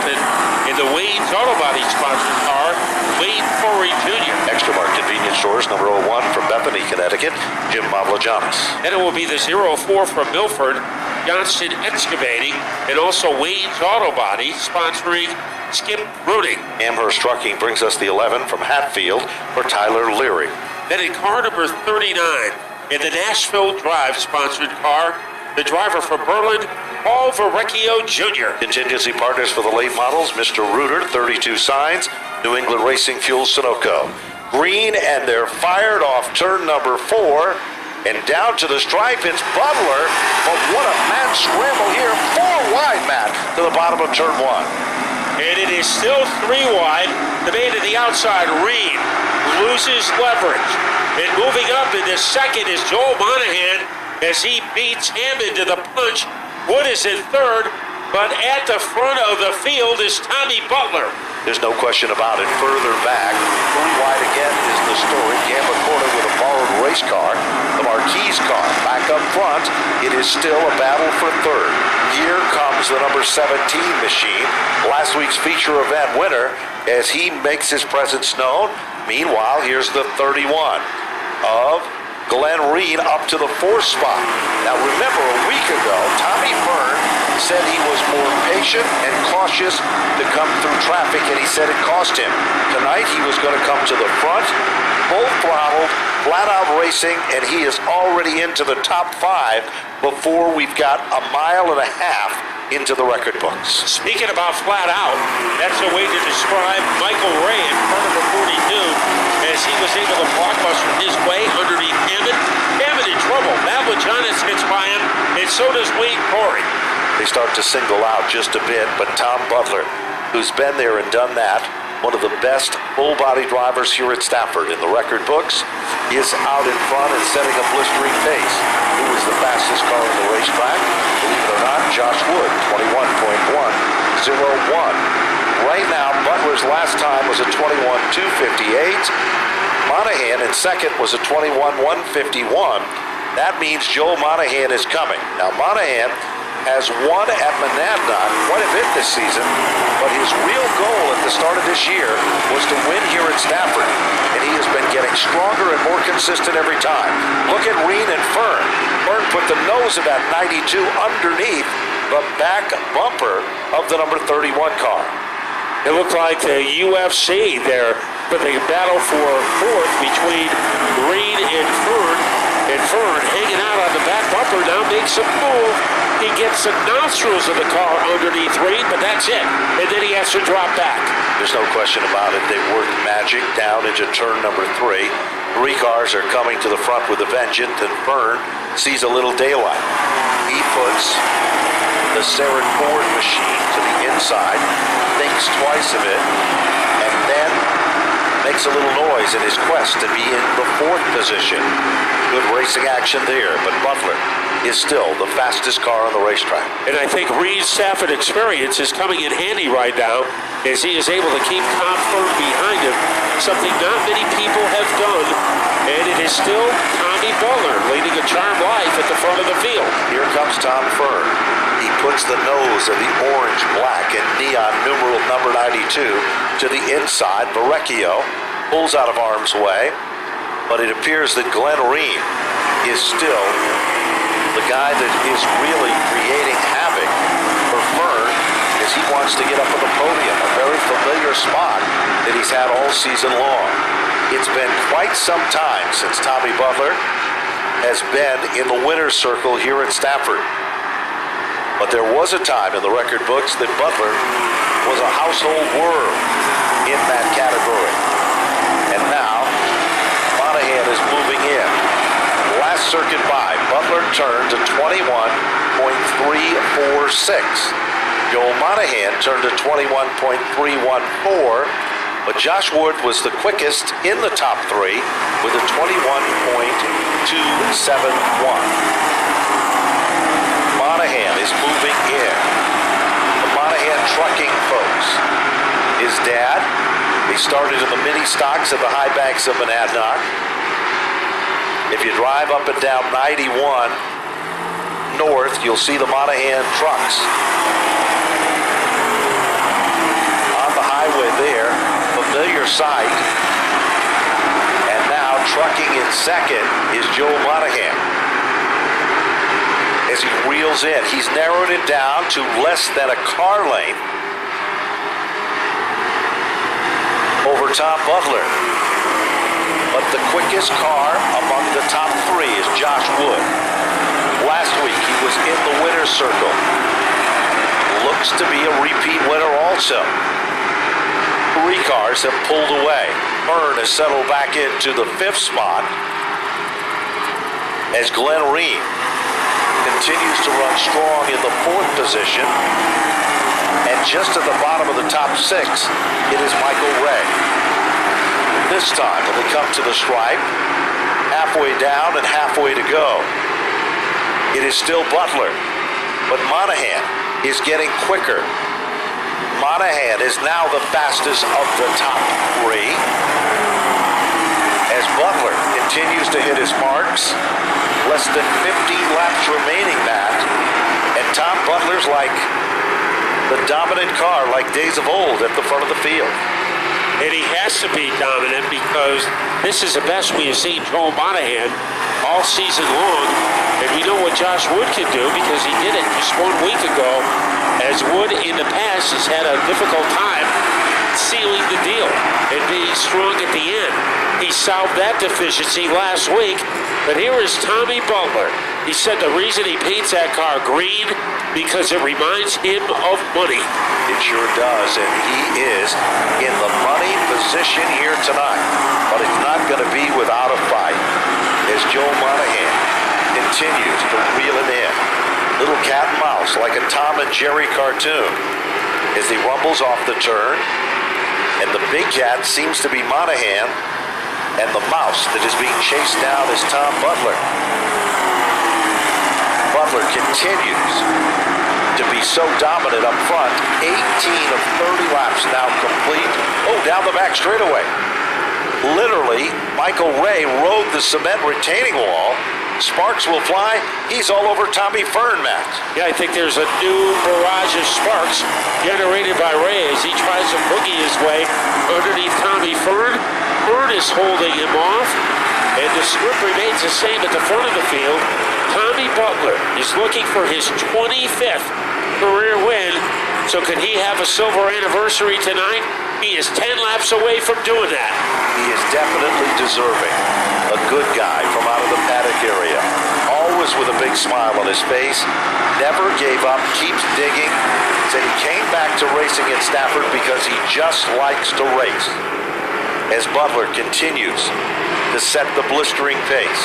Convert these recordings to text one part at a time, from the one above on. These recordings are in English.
happen in the Wayne's Auto Body sponsored car, Wayne Corey Jr. Extra Mark Convenience Stores, number 01 from Bethany, Connecticut, Jim Mavlajanis. Then it will be the 04 from Milford, Johnston Excavating, and also Wayne's Auto Body sponsoring Skip Rooting. Amherst Trucking brings us the 11 from Hatfield for Tyler Leary. Then in car number 39, in the Nashville Drive sponsored car, the driver for Berlin, Paul Verrecchio Jr. Contingency partners for the late models, Mr. Reuter, 32 signs, New England Racing Fuel Sunoco. Green, and they're fired off turn number 4, and down to the stripe, it's Butler, but what a mad scramble here, 4 wide, Matt, to the bottom of turn 1. And it is still 3 wide. The man to the outside, Reed, loses leverage. And moving up in the second is Joel Monahan as he beats Hammond to the punch. Wood is in third, but at the front of the field is Tommy Butler. There's no question about it. Further back, 3 wide again is the story. Gamba Corner with a borrowed race car. The Marquis car back up front. It is still a battle for third. Here comes the number 17 machine, last week's feature event winner, as he makes his presence known. Meanwhile, here's the 31 of Glenn Reed up to the 4th spot. Now remember, a week ago, Tommy Byrne said he was more patient and cautious to come through traffic, and he said it cost him. Tonight, he was going to come to the front, full throttled, flat out racing, and he is already into the top 5 before we've got a mile and a half into the record books. Speaking about flat out, that's a way to describe Michael Ray in front of the 42 as he was able to blockbuster his way underneath Hammond. Hammond in trouble. Mavlajanis hits by him, and so does Wayne Corey. They start to single out just a bit, but Tom Butler, who's been there and done that, one of the best full-body drivers here at Stafford in the record books, is out in front and setting a blistering pace. Who is the fastest car on the racetrack? Believe it or not, Josh Wood, 21.101. Right now, Butler's last time was a 21.258. Monahan in second was a 21.151. That means Joel Monahan is coming. Now, Monahan has won at Monadnock quite a bit this season, but his real goal at the start of this year was to win here at Stafford, and he has been getting stronger and more consistent every time. Look at Reen and Fern. Fern put the nose of that 92 underneath the back bumper of the number 31 car. It looked like the UFC there, but the battle for fourth between Reed and Fern. And Fern hanging out on the back bumper now makes a move. He gets the nostrils of the car underneath Reed, but that's it. And then he has to drop back. There's no question about it. They've worked magic down into turn number 3. 3 cars are coming to the front with a vengeance, and Fern sees a little daylight. He puts the Sarah Ford machine to the inside, thinks twice of it, and then makes a little noise in his quest to be in the 4th position. Good racing action there, but Butler is still the fastest car on the racetrack. And I think Reed's Stafford experience is coming in handy right now as he is able to keep Tom Fern behind him, something not many people have done, and it is still Tommy Butler leading a charmed life at the front of the field. Here comes Tom Fern. He puts the nose of the orange, black, and neon numeral number 92 to the inside. Verrecchio pulls out of harm's way, but it appears that Glenn Reed is still the guy that is really creating havoc for Fern as he wants to get up on the podium, a very familiar spot that he's had all season long. It's been quite some time since Tommy Butler has been in the winner's circle here at Stafford. But there was a time in the record books that Butler was a household word in that category. And now, Monahan is moving in. Last circuit by, Butler turned to 21.346. Joel Monahan turned to 21.314, but Josh Wood was the quickest in the top 3 with a 21.271. Monahan is moving in. The Monahan trucking folks. His dad, he started in the mini stocks at the high banks of Monadnock. If you drive up and down 91 north, you'll see the Monahan trucks. clear sight. And now trucking in second is Joe Monahan. As he reels in, he's narrowed it down to less than a car length over Tom Butler. But the quickest car among the top three is Josh Wood. Last week he was in the winner's circle. Looks to be a repeat winner also. Three cars have pulled away. Byrne has settled back into the fifth spot as Glenn Ream continues to run strong in the fourth position. And just at the bottom of the top six, it is Michael Ray. This time, when they come to the stripe, halfway down and halfway to go, it is still Butler, but Monahan is getting quicker. Monahan is now the fastest of the top three as Butler continues to hit his marks. Less than 15 laps remaining, Matt, and Tom Butler's like the dominant car, like days of old at the front of the field. And he has to be dominant because this is the best we have seen Joe Monahan all season long. And we know what Josh Wood can do because he did it just 1 week ago, as Wood in the past has had a difficult time sealing the deal and being strong at the end. He solved that deficiency last week. But here is Tommy Butler. He said the reason he paints that car green because it reminds him of money. It sure does, and he is in the money position here tonight. But it's not going to be without a fight as Joe Monahan continues to reel him in. Little cat and mouse like a Tom and Jerry cartoon as he rumbles off the turn. And the big cat seems to be Monahan, and the mouse that is being chased down is Tom Butler. Butler continues to be so dominant up front. 18 of 30 laps now complete. Oh, down the back straightaway. Literally, Michael Ray rode the cement retaining wall. Sparks will fly. He's all over Tommy Fern, Matt. Yeah, I think there's a new barrage of sparks generated by Ray as he tries to boogie his way underneath Tommy Fern. Fern is holding him off, and the script remains the same at the front of the field. Tommy Butler is looking for his 25th career win. So could he have a silver anniversary tonight? He is 10 laps away from doing that. He is definitely deserving. A good guy from out of the paddock area. Always with a big smile on his face. Never gave up, keeps digging. Said he came back to racing at Stafford because he just likes to race. As Butler continues to set the blistering pace.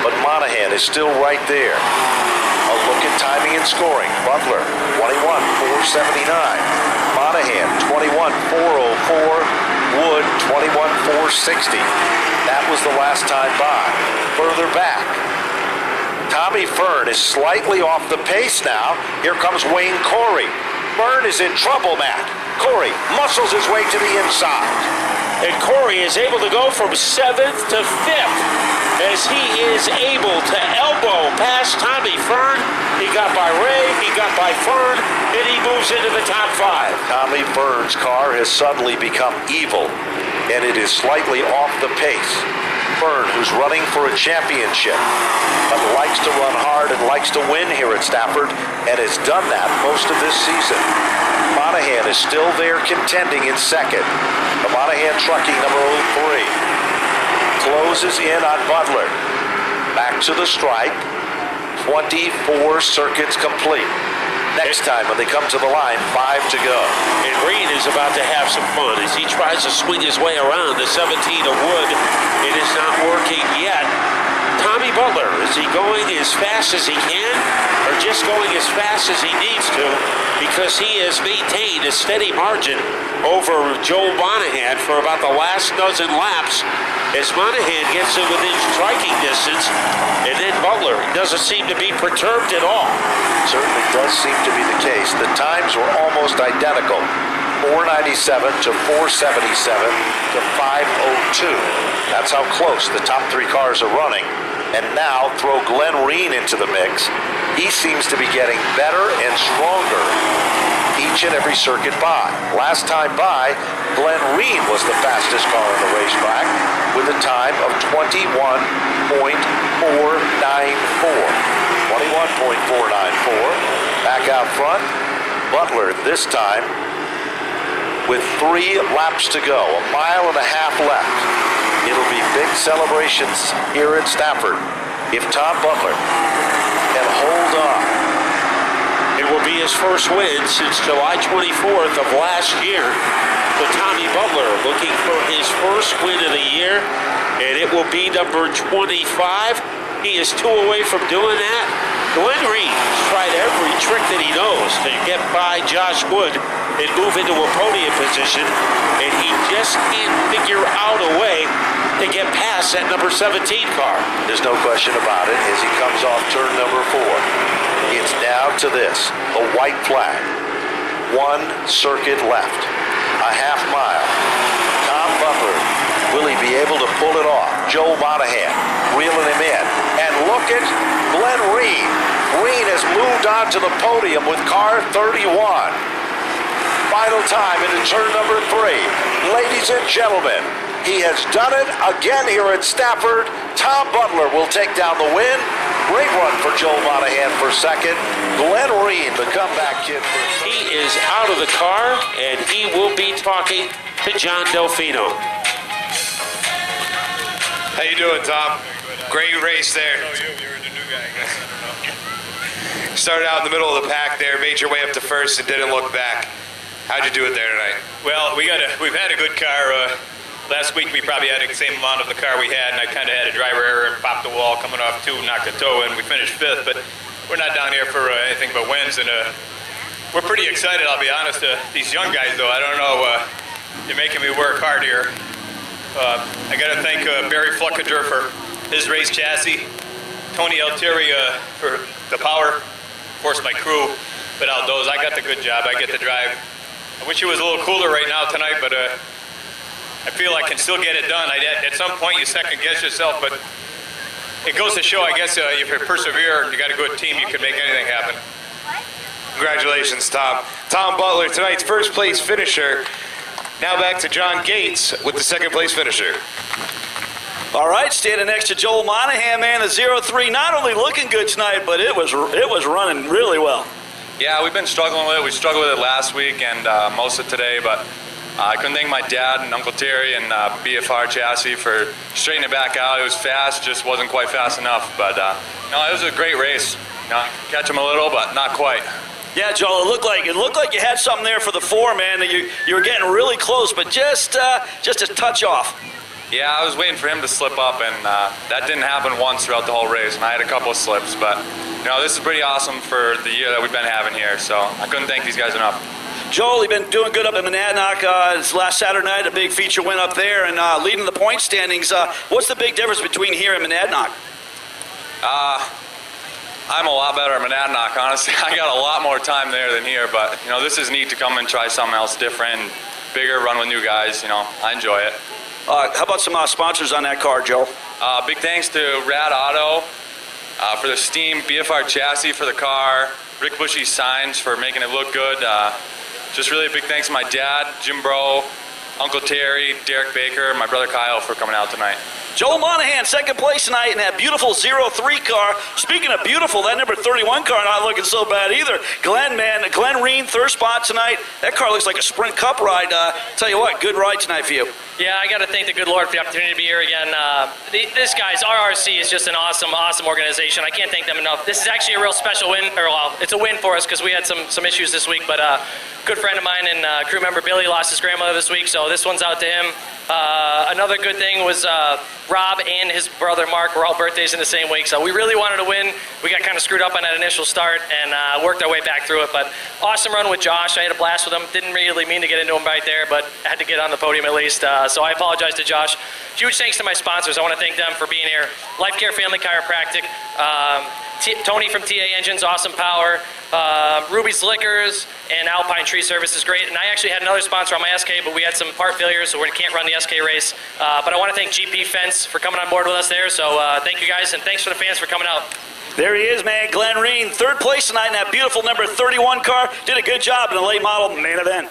But Monahan is still right there. A look at timing and scoring. Butler, 21.479. Monahan, 21.404. Wood, 21.460. That was the last time by. Further back. Tommy Fern is slightly off the pace now. Here comes Wayne Corey. Fern is in trouble, Matt. Corey muscles his way to the inside. And Corey is able to go from 7th to 5th as he is able to elbow past Tommy Fern. He got by Ray, he got by Fern, and he moves into the top 5. Tommy Fern's car has suddenly become evil, and it is slightly off the pace. Fern, who's running for a championship, but likes to run hard and likes to win here at Stafford, and has done that most of this season. Monahan is still there contending in second. The Monahan trucking number 03 closes in on Butler. Back to the stripe. 24 circuits complete. Next time when they come to the line, 5 to go. And Reed is about to have some fun as he tries to swing his way around the 17 of Wood. It is not working yet. Tommy Butler, is he going as fast as he can or just going as fast as he needs to? Because he has maintained a steady margin over Joel Monahan for about the last dozen laps as Monahan gets him within striking distance, and then Butler doesn't seem to be perturbed at all. Certainly does seem to be the case. The times were almost identical. 497 to 477 to 502. That's how close the top three cars are running and now throw Glenn Reen into the mix, he seems to be getting better and stronger each and every circuit by. Last time by, Glenn Reen was the fastest car on the racetrack with a time of 21.494. 21.494. Back out front, Butler this time with 3 laps to go, a mile and a half left. It'll be big celebrations here at Stafford if Tom Butler can hold on. It will be his first win since July 24th of last year. So Tommy Butler looking for his first win of the year, and it will be number 25. He is 2 away from doing that. Glenn Reen has tried every trick that he knows to get by Josh Wood and move into a podium position, and he just can't figure out a way to get past that number 17 car. There's no question about it as he comes off turn number 4. It's down to this, a white flag. 1 circuit left, a half mile. Tom Butler, will he be able to pull it off? Joe Monahan reeling him in. And look at Glenn Reen. Reen has moved on to the podium with car 31. Final time into turn number 3. Ladies and gentlemen, he has done it again here at Stafford. Tom Butler will take down the win. Great run for Joe Monahan for second. Glenn Reen, the comeback kid. He is out of the car, and he will be talking to John Delfino. How you doing, Tom? Great race there. You're the new guy. Started out in the middle of the pack there, made your way up to first, and didn't look back. How'd you do it there tonight? Well, we've had a good car. Last week we probably had the same amount of the car we had, and I kind of had a driver error and popped the wall coming off 2, knocked a toe in. We finished 5th, but we're not down here for anything but wins, and we're pretty excited, I'll be honest. These young guys, though, I don't know, they're making me work hard here. I got to thank Barry Fluckiger for his race chassis, Tony Altieri for the power, of course my crew, but out those, I got the good job. I get to drive. I wish it was a little cooler right now tonight, but I feel I can still get it done. At some point, you second guess yourself, but it goes to show, I guess, if you persevere and you got a good team, you can make anything happen. Congratulations, Tom. Tom Butler, tonight's first place finisher. Now back to John Gates with the second place finisher. All right, standing next to Joel Monahan, man, the 0-3, not only looking good tonight, but it was running really well. Yeah, we've been struggling with it. We struggled with it last week and most of today, but I couldn't thank my dad and Uncle Terry and BFR Chassis for straightening it back out. It was fast, just wasn't quite fast enough. But no, it was a great race. Catch them a little, but not quite. Yeah, Joel, it looked like you had something there for the 4, man. You were getting really close, but just a touch off. Yeah, I was waiting for him to slip up, and that didn't happen once throughout the whole race. And I had a couple of slips, but this is pretty awesome for the year that we've been having here. So I couldn't thank these guys enough. Joel, you've been doing good up in Monadnock. It's last Saturday night, a big feature win up there, and leading the point standings. What's the big difference between here and Monadnock? I'm a lot better at Monadnock, honestly. I got a lot more time there than here, but this is neat to come and try something else different, and bigger, run with new guys. I enjoy it. How about some sponsors on that car, Joe? Big thanks to Rad Auto for the steam, BFR Chassis for the car, Rick Bushy's signs for making it look good. Just really a big thanks to my dad, Jim Bro, Uncle Terry, Derek Baker, my brother Kyle for coming out tonight. Joel Monahan, second place tonight in that beautiful 0-3 car. Speaking of beautiful, that number 31 car not looking so bad either. Glenn Reen, third spot tonight. That car looks like a Sprint Cup ride. Tell you what, good ride tonight for you. Yeah, I got to thank the good Lord for the opportunity to be here again. This guy's RRC is just an awesome organization. I can't thank them enough. This is actually a real special win, it's a win for us because we had some issues this week. But good friend of mine and crew member Billy lost his grandmother this week, so this one's out to him. Another good thing was Rob and his brother Mark were all birthdays in the same week, so we really wanted to win. We got kind of screwed up on that initial start and worked our way back through it. But awesome run with Josh. I had a blast with him. Didn't really mean to get into him right there, but I had to get on the podium at least. So I apologize to Josh. Huge thanks to my sponsors. I want to thank them for being here. Life Care Family Chiropractic. Tony from TA Engines, awesome power. Ruby's Liquors and Alpine Tree Service is great. And I actually had another sponsor on my SK, but we had some part failures, so we can't run the SK race. But I want to thank GP Fence for coming on board with us there. So thank you guys, and thanks for the fans for coming out. There he is, man. Glenn Reen, third place tonight in that beautiful number 31 car. Did a good job in the late model main event.